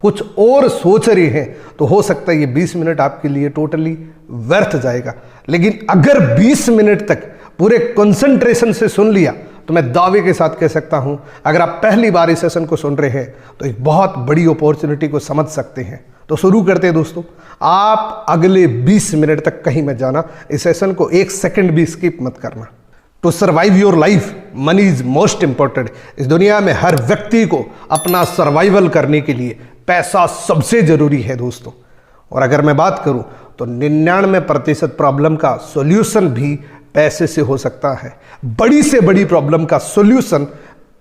कुछ और सोच रहे हैं तो हो सकता है ये 20 मिनट आपके लिए टोटली व्यर्थ जाएगा। लेकिन अगर 20 मिनट तक पूरे कंसंट्रेशन से सुन लिया तो मैं दावे के साथ कह सकता हूं, अगर आप पहली बार इस सेशन को सुन रहे हैं तो एक बहुत बड़ी अपॉर्चुनिटी को समझ सकते हैं। तो शुरू करते हैं दोस्तों। आप अगले 20 मिनट तक कहीं मत जाना, इस सेशन को 1 सेकंड भी स्किप मत करना। To survive your life money is most important. इस दुनिया में हर व्यक्ति को अपना सर्वाइवल करने के लिए पैसा सबसे जरूरी है दोस्तों। और अगर मैं बात करूं तो 99% प्रॉब्लम का सॉल्यूशन भी पैसे से हो सकता है। बड़ी से बड़ी प्रॉब्लम का सॉल्यूशन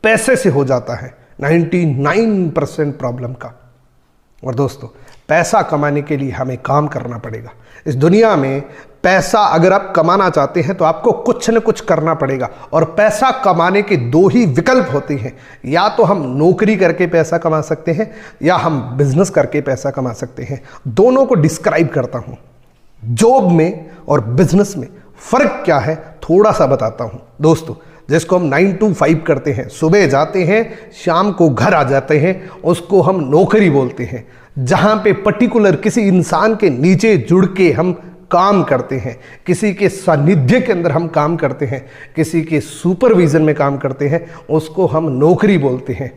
पैसे से हो जाता है, 99% प्रॉब्लम का। और दोस्तों, पैसा कमाने के लिए हमें काम करना पड़ेगा। इस दुनिया में पैसा अगर आप कमाना चाहते हैं तो आपको कुछ न कुछ करना पड़ेगा। और पैसा कमाने के 2 ही विकल्प होते हैं, या तो हम नौकरी करके पैसा कमा सकते हैं या हम बिजनेस करके पैसा कमा सकते हैं। दोनों को डिस्क्राइब करता हूं। जॉब में और बिजनेस में फर्क क्या है थोड़ा सा बताता हूं दोस्तों। जिसको हम 9 to 5 करते हैं, सुबह जाते हैं शाम को घर आ जाते हैं, उसको हम नौकरी बोलते हैं। जहां पे पर्टिकुलर किसी इंसान के नीचे जुड़ के हम काम करते हैं, किसी के सानिध्य के अंदर हम काम करते हैं, किसी के सुपरविजन में काम करते हैं, उसको हम नौकरी बोलते हैं।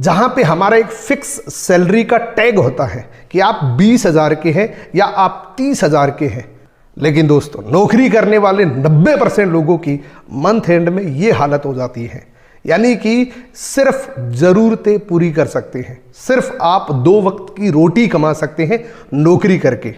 जहां पे हमारा एक फिक्स सैलरी का टैग होता है कि आप 20,000 के हैं या आप 30,000 के हैं। लेकिन दोस्तों, नौकरी करने वाले 90% लोगों की मंथ एंड में ये हालत हो जाती है, यानी कि सिर्फ जरूरतें पूरी कर सकते हैं, सिर्फ आप 2 वक्त की रोटी कमा सकते हैं नौकरी करके।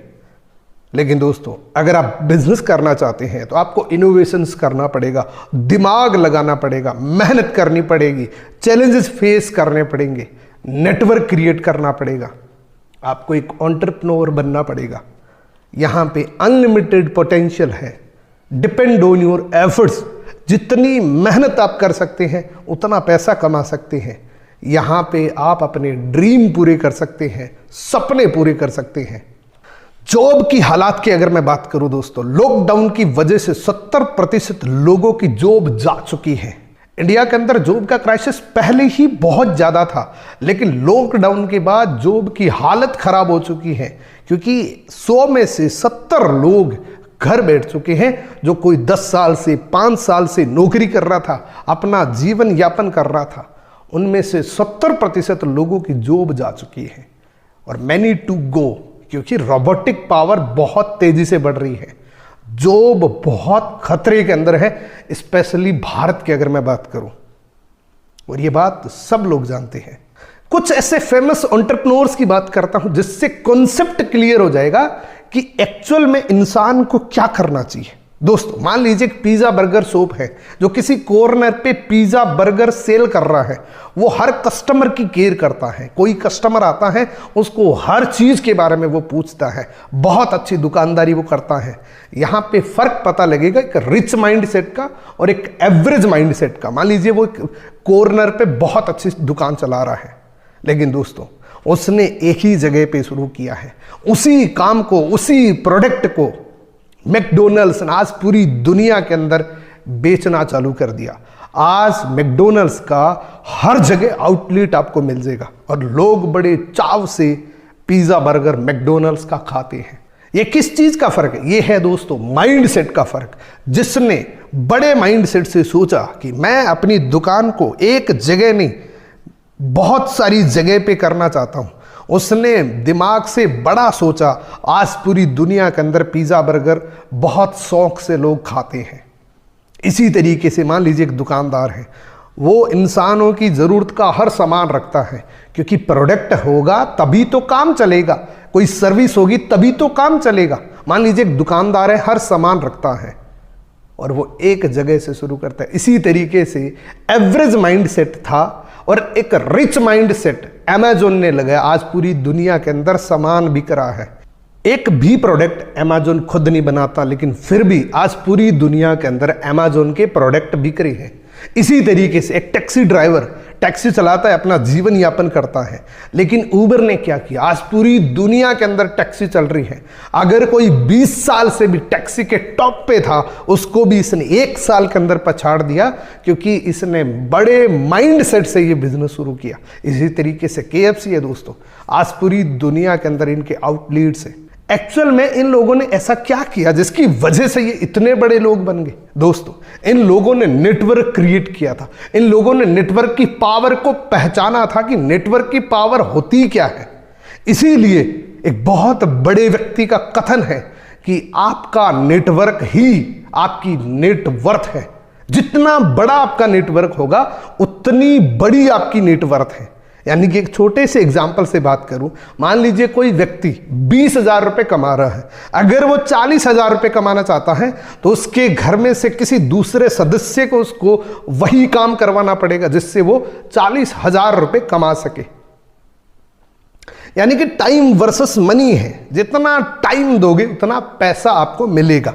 लेकिन दोस्तों, अगर आप बिजनेस करना चाहते हैं तो आपको इनोवेशंस करना पड़ेगा, दिमाग लगाना पड़ेगा, मेहनत करनी पड़ेगी, चैलेंजेस फेस करने पड़ेंगे, नेटवर्क क्रिएट करना पड़ेगा, आपको एक एंटरप्रेन्योर बनना पड़ेगा। यहां पे अनलिमिटेड पोटेंशियल है, डिपेंड ऑन योर एफर्ट्स। जितनी मेहनत आप कर सकते हैं उतना पैसा कमा सकते हैं। यहां पे आप अपने ड्रीम पूरे कर सकते हैं, सपने पूरे कर सकते हैं। जॉब की हालात की अगर मैं बात करूं दोस्तों, लॉकडाउन की वजह से 70% लोगों की जॉब जा चुकी है। इंडिया के अंदर जॉब का क्राइसिस पहले ही बहुत ज्यादा था, लेकिन लॉकडाउन के बाद जॉब की हालत खराब हो चुकी है, क्योंकि 100 में से 70 लोग घर बैठ चुके हैं। जो कोई 10 साल से 5 साल से नौकरी कर रहा था, अपना जीवन यापन कर रहा था, उनमें से 70% लोगों की जॉब जा चुकी है। और मैनी टू गो, क्योंकि रोबोटिक पावर बहुत तेजी से बढ़ रही है। जॉब बहुत खतरे के अंदर है, स्पेशली भारत की अगर मैं बात करूं, और ये बात सब लोग जानते हैं। कुछ ऐसे फेमस एंटरप्रेन्योर्स की बात करता हूं जिससे कॉन्सेप्ट क्लियर हो जाएगा कि एक्चुअल में इंसान को क्या करना चाहिए। दोस्तों, मान लीजिए एक पिज्जा बर्गर शॉप है जो किसी कॉर्नर पे पिज्जा बर्गर सेल कर रहा है। वो हर कस्टमर की केयर करता है। कोई कस्टमर आता है, उसको हर चीज के बारे में वो पूछता है, बहुत अच्छी दुकानदारी वो करता है। यहां पे फर्क पता लगेगा एक रिच माइंड सेट का और एक एवरेज माइंड सेट का। मान लीजिए वो कॉर्नर पे बहुत अच्छी दुकान चला रहा है, लेकिन दोस्तों उसने एक ही जगह पे शुरू किया है, उसी काम को, उसी प्रोडक्ट को मैकडोनल्ड्स ने आज पूरी दुनिया के अंदर बेचना चालू कर दिया। आज मैकडोनल्ड्स का हर जगह आउटलेट आपको मिल जाएगा और लोग बड़े चाव से पिज्जा बर्गर मैकडोनल्ड्स का खाते हैं। ये किस चीज का फर्क है? ये है दोस्तों माइंड सेट का फर्क। जिसने बड़े माइंड सेट से सोचा कि मैं अपनी दुकान को एक जगह नहीं बहुत सारी जगह पे करना चाहता हूं, उसने दिमाग से बड़ा सोचा। आज पूरी दुनिया के अंदर पिज्जा बर्गर बहुत शौक से लोग खाते हैं। इसी तरीके से मान लीजिए एक दुकानदार है, वो इंसानों की जरूरत का हर सामान रखता है, क्योंकि प्रोडक्ट होगा तभी तो काम चलेगा, कोई सर्विस होगी तभी तो काम चलेगा। मान लीजिए एक दुकानदार है, हर सामान रखता है और वो एक जगह से शुरू करता है। इसी तरीके से एवरेज माइंड सेट था और एक रिच माइंड सेट अमेजोन ने लगाया। आज पूरी दुनिया के अंदर सामान बिक रहा है। एक भी प्रोडक्ट अमेजोन खुद नहीं बनाता, लेकिन फिर भी आज पूरी दुनिया के अंदर अमेजोन के प्रोडक्ट बिक रहे हैं। इसी तरीके से एक टैक्सी ड्राइवर टैक्सी चलाता है, अपना जीवन यापन करता है। लेकिन उबर ने क्या किया, आज पूरी दुनिया के अंदर टैक्सी चल रही है। अगर कोई 20 साल से भी टैक्सी के टॉप पे था, उसको भी इसने 1 साल के अंदर पछाड़ दिया, क्योंकि इसने बड़े माइंड सेट से ये बिजनेस शुरू किया। इसी तरीके से KFC है दोस्तों, आज पूरी दुनिया के अंदर इनके आउटलेट्स है। एक्चुअल में इन लोगों ने ऐसा क्या किया जिसकी वजह से ये इतने बड़े लोग बन गए? दोस्तों, इन लोगों ने नेटवर्क क्रिएट किया था। इन लोगों ने नेटवर्क की पावर को पहचाना था कि नेटवर्क की पावर होती क्या है। इसीलिए एक बहुत बड़े व्यक्ति का कथन है कि आपका नेटवर्क ही आपकी नेटवर्थ है। जितना बड़ा आपका नेटवर्क होगा, उतनी बड़ी आपकी नेटवर्थ है। यानी कि एक छोटे से एग्जाम्पल से बात करूं, मान लीजिए कोई व्यक्ति 20,000 रुपए कमा रहा है। अगर वो 40,000 रुपए कमाना चाहता है तो उसके घर में से किसी दूसरे सदस्य को उसको वही काम करवाना पड़ेगा जिससे वो 40,000 रुपए कमा सके। यानी कि टाइम वर्सेस मनी है, जितना टाइम दोगे उतना पैसा आपको मिलेगा।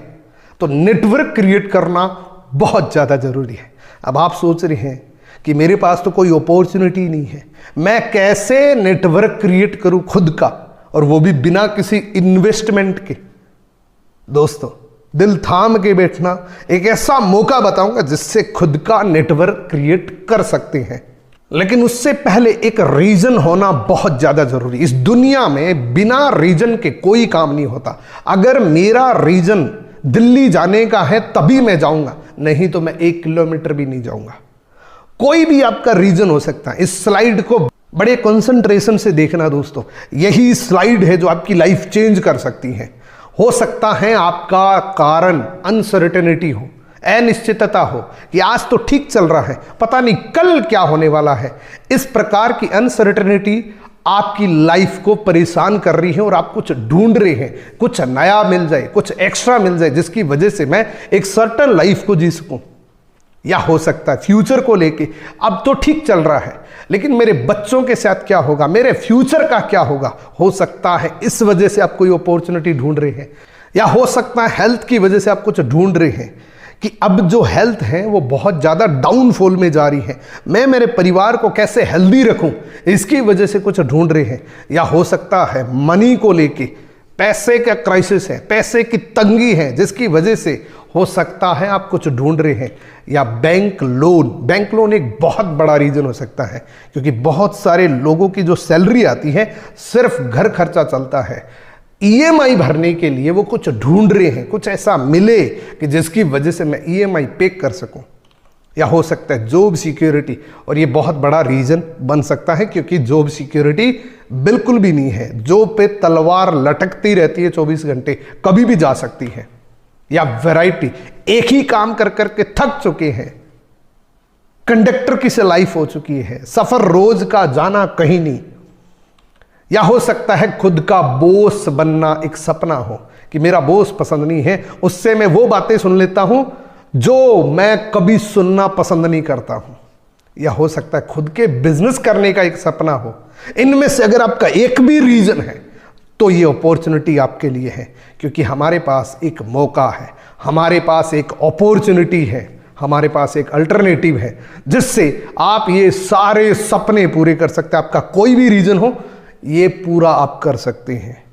तो नेटवर्क क्रिएट करना बहुत ज्यादा जरूरी है। अब आप सोच रहे हैं कि मेरे पास तो कोई अपॉर्चुनिटी नहीं है, मैं कैसे नेटवर्क क्रिएट करूं खुद का, और वो भी बिना किसी इन्वेस्टमेंट के। दोस्तों, दिल थाम के बैठना, एक ऐसा मौका बताऊंगा जिससे खुद का नेटवर्क क्रिएट कर सकते हैं। लेकिन उससे पहले एक रीजन होना बहुत ज्यादा जरूरी। इस दुनिया में बिना रीजन के कोई काम नहीं होता। अगर मेरा रीजन दिल्ली जाने का है तभी मैं जाऊंगा, नहीं तो मैं 1 किलोमीटर भी नहीं जाऊंगा। कोई भी आपका रीजन हो सकता है। इस स्लाइड को बड़े कंसंट्रेशन से देखना दोस्तों, यही स्लाइड है जो आपकी लाइफ चेंज कर सकती है। हो सकता है आपका कारण अनसर्टेनिटी हो, अनिश्चितता हो कि आज तो ठीक चल रहा है, पता नहीं कल क्या होने वाला है। इस प्रकार की अनसर्टेनिटी आपकी लाइफ को परेशान कर रही है और आप कुछ ढूंढ रहे हैं, कुछ नया मिल जाए, कुछ एक्स्ट्रा मिल जाए जिसकी वजह से मैं एक सर्टेन लाइफ को जी सकूं। या हो सकता है फ्यूचर को लेके, अब तो ठीक चल रहा है लेकिन मेरे बच्चों के साथ क्या होगा, मेरे फ्यूचर का क्या होगा। हो सकता है इस वजह से आप कोई अपॉर्चुनिटी ढूंढ रहे हैं। या हो सकता है हेल्थ की वजह से आप कुछ ढूंढ रहे हैं कि अब जो हेल्थ है वो बहुत ज़्यादा डाउनफॉल में जा रही है, मैं मेरे परिवार को कैसे हेल्दी रखूं, इसकी वजह से कुछ ढूंढ रहे हैं। या हो सकता है मनी को लेके पैसे का क्राइसिस है, पैसे की तंगी है, जिसकी वजह से हो सकता है आप कुछ ढूंढ रहे हैं। या बैंक लोन एक बहुत बड़ा रीजन हो सकता है, क्योंकि बहुत सारे लोगों की जो सैलरी आती है सिर्फ घर खर्चा चलता है, EMI भरने के लिए वो कुछ ढूंढ रहे हैं, कुछ ऐसा मिले कि जिसकी वजह से मैं EMI पे कर सकूं। या हो सकता है जॉब सिक्योरिटी, और ये बहुत बड़ा रीजन बन सकता है क्योंकि जॉब सिक्योरिटी बिल्कुल भी नहीं है। जॉब पे तलवार लटकती रहती है 24 घंटे, कभी भी जा सकती है। या वैरायटी, एक ही काम कर करके थक चुके हैं, कंडक्टर की से लाइफ हो चुकी है, सफर रोज का जाना कहीं नहीं। या हो सकता है खुद का बॉस बनना एक सपना हो कि मेरा बॉस पसंद नहीं है, उससे मैं वो बातें सुन लेता हूं जो मैं कभी सुनना पसंद नहीं करता हूं। या हो सकता है खुद के बिजनेस करने का एक सपना हो। इनमें से अगर आपका एक भी रीजन है तो ये अपॉर्चुनिटी आपके लिए है, क्योंकि हमारे पास एक मौका है, हमारे पास एक अपॉर्चुनिटी है, हमारे पास एक अल्टरनेटिव है जिससे आप ये सारे सपने पूरे कर सकते हैं। आपका कोई भी रीजन हो, ये पूरा आप कर सकते हैं,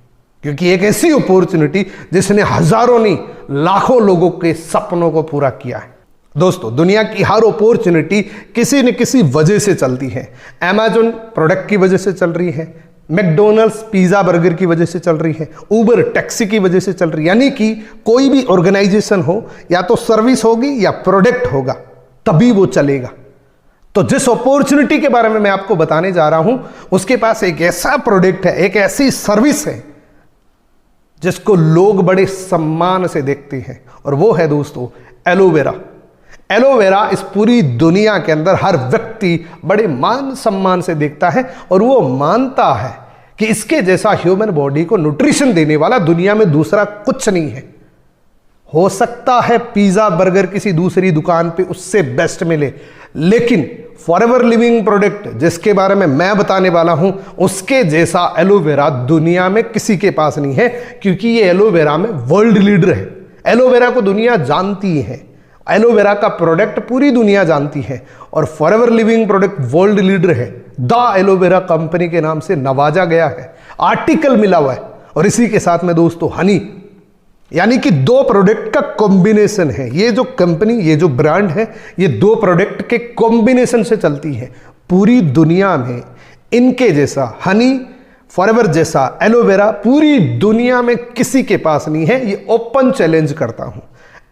क्योंकि एक ऐसी अपॉर्चुनिटी जिसने हजारों नहीं लाखों लोगों के सपनों को पूरा किया है। दोस्तों, दुनिया की हर अपॉर्चुनिटी किसी न किसी वजह से चलती है। Amazon प्रोडक्ट की वजह से चल रही है, मैकडोनल्ड्स पिज्जा बर्गर की वजह से चल रही है, उबर टैक्सी की वजह से चल रही है। यानी कि कोई भी ऑर्गेनाइजेशन हो, या तो सर्विस होगी या प्रोडक्ट होगा, तभी वो चलेगा। तो जिस अपॉर्चुनिटी के बारे में मैं आपको बताने जा रहा हूं, उसके पास एक ऐसा प्रोडक्ट है, एक ऐसी सर्विस है जिसको लोग बड़े सम्मान से देखते हैं, और वो है दोस्तों एलोवेरा। एलोवेरा इस पूरी दुनिया के अंदर हर व्यक्ति बड़े मान सम्मान से देखता है, और वो मानता है कि इसके जैसा ह्यूमन बॉडी को न्यूट्रिशन देने वाला दुनिया में दूसरा कुछ नहीं है। हो सकता है पिज्जा बर्गर किसी दूसरी दुकान पे उससे बेस्ट मिले, लेकिन फॉरएवर लिविंग प्रोडक्ट जिसके बारे में मैं बताने वाला हूं, उसके जैसा एलोवेरा दुनिया में किसी के पास नहीं है, क्योंकि ये एलोवेरा में वर्ल्ड लीडर है। एलोवेरा को दुनिया जानती है, एलोवेरा का प्रोडक्ट पूरी दुनिया जानती है और forever living product world leader है। द एलोवेरा कंपनी के नाम से नवाजा गया है, आर्टिकल मिला हुआ है। और इसी के साथ में दोस्तों हनी, यानी कि दो प्रोडक्ट का कॉम्बिनेशन है। ये जो कंपनी, ये जो ब्रांड है, ये दो प्रोडक्ट के कॉम्बिनेशन से चलती है। पूरी दुनिया में इनके जैसा हनी, फॉरएवर जैसा एलोवेरा पूरी दुनिया में किसी के पास नहीं है। ये ओपन चैलेंज करता हूं।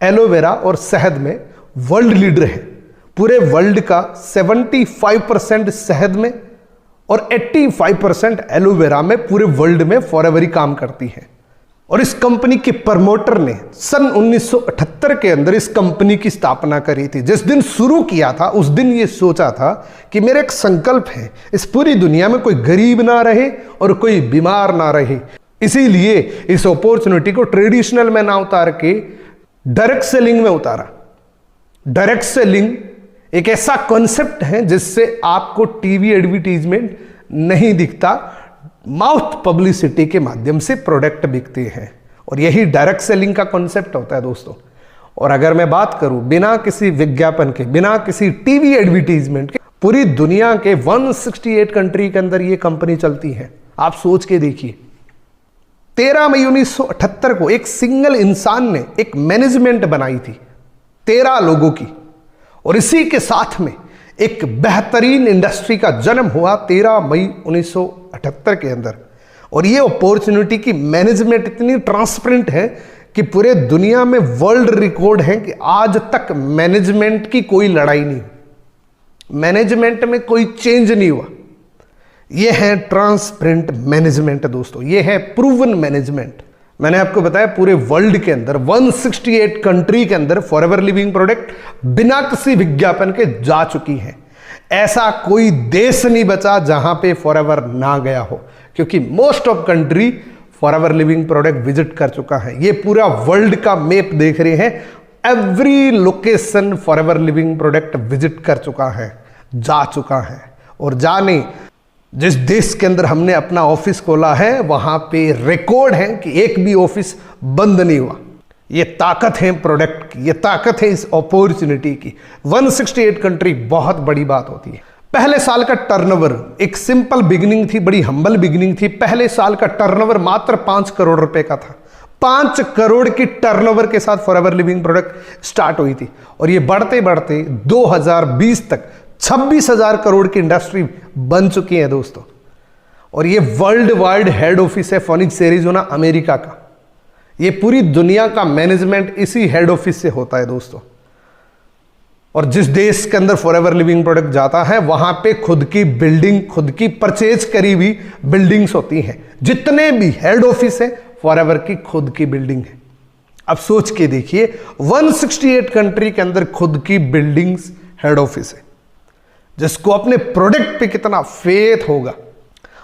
एलोवेरा और शहद में वर्ल्ड लीडर है। पूरे वर्ल्ड का 75% शहद में और 85% एलोवेरा में पूरे वर्ल्ड में फॉरएवर ही काम करती है। और इस कंपनी के प्रमोटर ने सन 1978 के अंदर इस कंपनी की स्थापना करी थी। जिस दिन शुरू किया था उस दिन ये सोचा था कि मेरा एक संकल्प है, इस पूरी दुनिया में कोई गरीब ना रहे और कोई बीमार ना रहे। इसीलिए इस अपॉर्चुनिटी को ट्रेडिशनल में ना उतार के डायरेक्ट सेलिंग में उतारा। डायरेक्ट सेलिंग एक ऐसा कॉन्सेप्ट है जिससे आपको टीवी एडवर्टीजमेंट नहीं दिखता, माउथ पब्लिसिटी के माध्यम से प्रोडक्ट बिकते हैं। और यही डायरेक्ट सेलिंग का कॉन्सेप्ट होता है दोस्तों। और अगर मैं बात करूं बिना किसी विज्ञापन के, बिना किसी टीवी एडवर्टीजमेंट के, पूरी दुनिया के 168 कंट्री के अंदर यह कंपनी चलती है। आप सोच के देखिए, 13 मई 1978 को एक सिंगल इंसान ने एक मैनेजमेंट बनाई थी 13 लोगों की। और इसी के साथ में एक बेहतरीन इंडस्ट्री का जन्म हुआ 13 मई 1978 के अंदर। और ये अपॉर्चुनिटी की मैनेजमेंट इतनी ट्रांसपेरेंट है कि पूरे दुनिया में वर्ल्ड रिकॉर्ड है कि आज तक मैनेजमेंट की कोई लड़ाई नहीं, मैनेजमेंट में कोई चेंज नहीं हुआ। ये है ट्रांसपेरेंट मैनेजमेंट दोस्तों, ये है प्रूवन मैनेजमेंट। मैंने आपको बताया पूरे वर्ल्ड के अंदर 168 कंट्री के अंदर फॉरएवर लिविंग प्रोडक्ट बिना किसी विज्ञापन के जा चुकी है। ऐसा कोई देश नहीं बचा जहां पे फॉरएवर ना गया हो, क्योंकि most of country forever living product visit कर चुका है। ये पूरा वर्ल्ड का मैप देख रहे हैं, every location forever living product visit कर चुका है, जा चुका है। और जाने जिस देश के अंदर हमने अपना ऑफिस खोला है वहां पे रिकॉर्ड है कि एक भी ऑफिस बंद नहीं हुआ। ये ताकत है प्रोडक्ट की, ये ताकत है इस अपॉर्चुनिटी की। 168 कंट्री बहुत बड़ी बात होती है। पहले साल का टर्नओवर एक सिंपल बिगिनिंग थी, बड़ी हम्बल बिगिनिंग थी। पहले साल का टर्नओवर मात्र 5 करोड़ रुपए का था। 5 करोड़ की टर्नओवर के साथ फॉरएवर लिविंग प्रोडक्ट स्टार्ट हुई थी। और ये बढ़ते बढ़ते 2020 तक 26,000 करोड़ की इंडस्ट्री बन चुकी है दोस्तों। और ये वर्ल्ड वाइड हेड ऑफिस है फोनिक्स एरिजोना अमेरिका का। ये पूरी दुनिया का मैनेजमेंट इसी हेड ऑफिस से होता है दोस्तों। और जिस देश के अंदर फॉरएवर लिविंग प्रोडक्ट जाता है वहां पे खुद की बिल्डिंग, खुद की परचेज करी हुई बिल्डिंग्स होती हैं। जितने भी हेड ऑफिस है फॉरएवर की खुद की बिल्डिंग है। अब सोच के देखिए 168 कंट्री के अंदर खुद की बिल्डिंग्स हेड ऑफिस है, जिसको अपने प्रोडक्ट पे कितना फेथ होगा।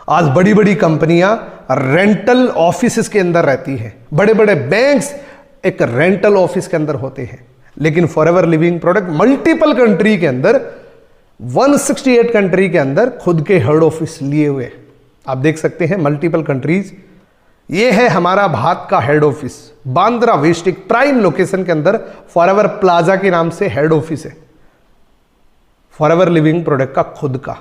आज बड़ी बड़ी कंपनियां रेंटल ऑफिस के अंदर रहती हैं, बड़े बड़े बैंक्स एक रेंटल ऑफिस के अंदर होते हैं। लेकिन forever living product multiple country के अंदर, 168 कंट्री के अंदर खुद के हेड ऑफिस लिए हुए। आप देख सकते हैं मल्टीपल कंट्रीज। ये है हमारा भारत का हेड ऑफिस, बांद्रा वेस्ट एक प्राइम लोकेशन के अंदर फॉरएवर प्लाजा के नाम से हेड ऑफिस है फॉरएवर लिविंग प्रोडक्ट का खुद का।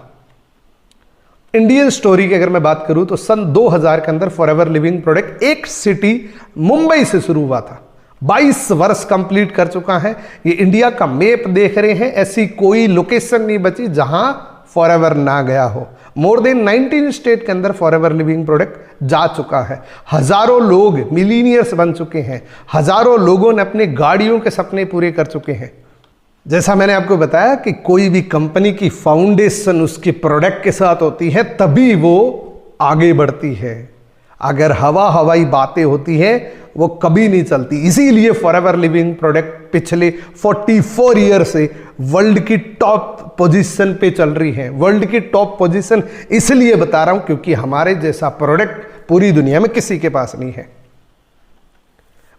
इंडियन स्टोरी की अगर मैं बात करूं तो सन 2000 के अंदर फॉरएवर लिविंग प्रोडक्ट एक सिटी मुंबई से शुरू हुआ था। 22 वर्ष कंप्लीट कर चुका है। ये इंडिया का मैप देख रहे हैं, ऐसी कोई लोकेशन नहीं बची जहां फॉरएवर ना गया हो। मोर देन 19 स्टेट के अंदर फॉरएवर लिविंग प्रोडक्ट जा चुका है। हजारों लोग मिलीनियर्स बन चुके हैं, हजारों लोगों ने अपने गाड़ियों के सपने पूरे कर चुके हैं। जैसा मैंने आपको बताया कि कोई भी कंपनी की फाउंडेशन उसके प्रोडक्ट के साथ होती है तभी वो आगे बढ़ती है। अगर हवाई बातें होती है वो कभी नहीं चलती। इसीलिए फॉरएवर लिविंग प्रोडक्ट पिछले 44 ईयर से वर्ल्ड की टॉप पोजीशन पे चल रही है। वर्ल्ड की टॉप पोजीशन इसलिए बता रहा हूं क्योंकि हमारे जैसा प्रोडक्ट पूरी दुनिया में किसी के पास नहीं है।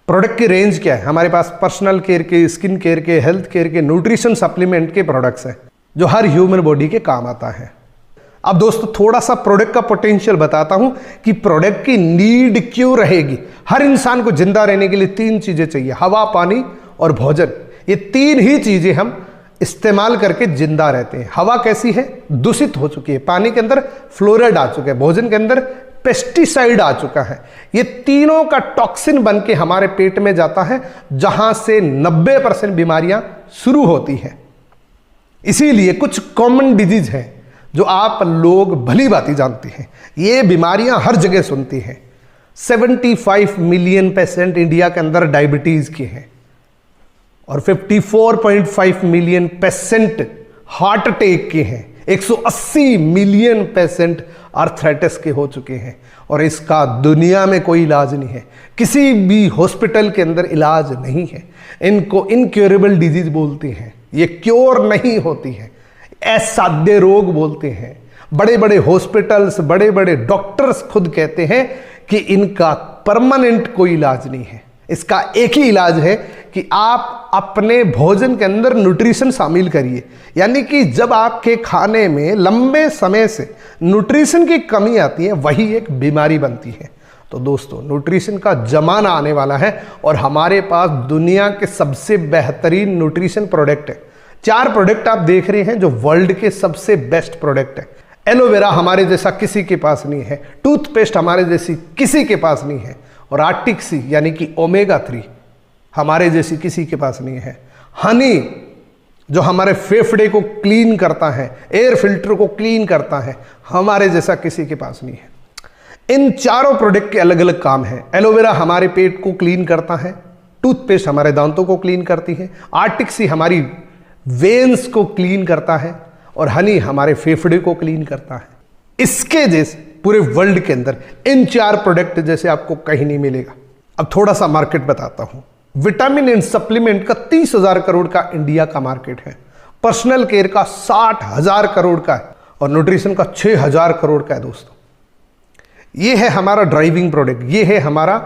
प्रोडक्ट की रेंज क्या है? हमारे पास पर्सनल केयर के, स्किन केयर के, हेल्थ केयर के, न्यूट्रिशन सप्लीमेंट के प्रोडक्ट्स हैं जो हर ह्यूमन बॉडी के काम आता है। अब दोस्तों थोड़ा सा प्रोडक्ट का पोटेंशियल बताता हूं कि प्रोडक्ट की नीड क्यों रहेगी। हर इंसान को जिंदा रहने के लिए 3 चीजें चाहिए, हवा, पानी और भोजन। ये 3 ही चीजें हम इस्तेमाल करके जिंदा रहते हैं। हवा कैसी है? दूषित हो चुकी है, पानी के अंदर फ्लोराइड आ चुका है, भोजन के अंदर पेस्टिसाइड आ चुका है। ये तीनों का टॉक्सिन बन के हमारे पेट में जाता है, जहां से 90% बीमारियां शुरू होती हैं। इसीलिए कुछ कॉमन डिजीज हैं जो आप लोग भली भांति जानते हैं। ये बीमारियां हर जगह सुनती हैं। 75 मिलियन पेशेंट इंडिया के अंदर डायबिटीज के हैं और 54.5 मिलियन पेशेंट हार्ट अटैक के हैं। 180 मिलियन पेशेंट आर्थराइटिस के हो चुके हैं और इसका दुनिया में कोई इलाज नहीं है। किसी भी हॉस्पिटल के अंदर इलाज नहीं है। इनको इनक्योरेबल डिजीज बोलते हैं। ये क्योर नहीं होती है, असाध्य रोग बोलते हैं। बड़े बड़े हॉस्पिटल्स, बड़े बड़े डॉक्टर्स खुद कहते हैं कि इनका परमानेंट कोई इलाज नहीं है। इसका एक ही इलाज है कि आप अपने भोजन के अंदर न्यूट्रिशन शामिल करिए। यानी कि जब आपके खाने में लंबे समय से न्यूट्रिशन की कमी आती है, वही एक बीमारी बनती है। तो दोस्तों, न्यूट्रिशन का जमाना आने वाला है और हमारे पास दुनिया के सबसे बेहतरीन न्यूट्रिशन प्रोडक्ट है। 4 प्रोडक्ट आप देख रहे हैं जो वर्ल्ड के सबसे बेस्ट प्रोडक्ट है। एलोवेरा हमारे जैसा किसी के पास नहीं है, टूथपेस्ट हमारे जैसी किसी के पास नहीं है, और आर्टिक सी यानी कि ओमेगा 3 हमारे जैसी किसी के पास नहीं है। हनी जो हमारे फेफड़े को क्लीन करता है, एयर फिल्टर को क्लीन करता है, हमारे जैसा किसी के पास नहीं है। इन चारों प्रोडक्ट के अलग अलग काम हैं। एलोवेरा हमारे पेट को क्लीन करता है, टूथपेस्ट हमारे दांतों को क्लीन करती है, आर्टिक सी हमारी वेन्स को क्लीन करता है और हनी हमारे फेफड़े को क्लीन करता है। इसके जैसे पूरे वर्ल्ड के अंदर इन 4 प्रोडक्ट जैसे आपको कहीं नहीं मिलेगा। अब थोड़ा सा मार्केट बताता हूं। विटामिन एंड सप्लीमेंट का 30,000 करोड़ का इंडिया का मार्केट है, पर्सनल केयर का 60,000 करोड़ का है और न्यूट्रिशन का 6,000 करोड़ का है। दोस्तों, ये है हमारा ड्राइविंग प्रोडक्ट, ये है हमारा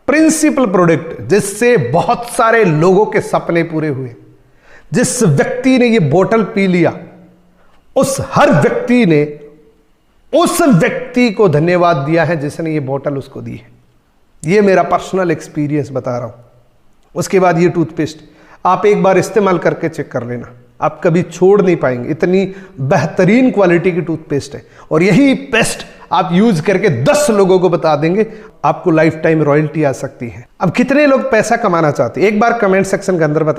प्रिंसिपल प्रोडक्ट, जिससे बहुत सारे लोगों के सपने पूरे हुए। जिस व्यक्ति ने ये बोतल पी लिया, उस हर व्यक्ति ने उस व्यक्ति को धन्यवाद दिया है जिसने ये बोतल उसको दी है। ये मेरा पर्सनल एक्सपीरियंस बता रहा हूं। उसके बाद ये टूथपेस्ट आप एक बार इस्तेमाल करके चेक कर लेना, आप कभी छोड़ नहीं पाएंगे। इतनी बेहतरीन क्वालिटी की टूथपेस्ट है और यही पेस्ट आप यूज करके 10 लोगों को बता देंगे, आपको लाइफ टाइम रॉयल्टी आ सकती है। अब कितने लोग पैसा कमाना चाहते हैं, एक बार कमेंट सेक्शन के अंदर बताइए।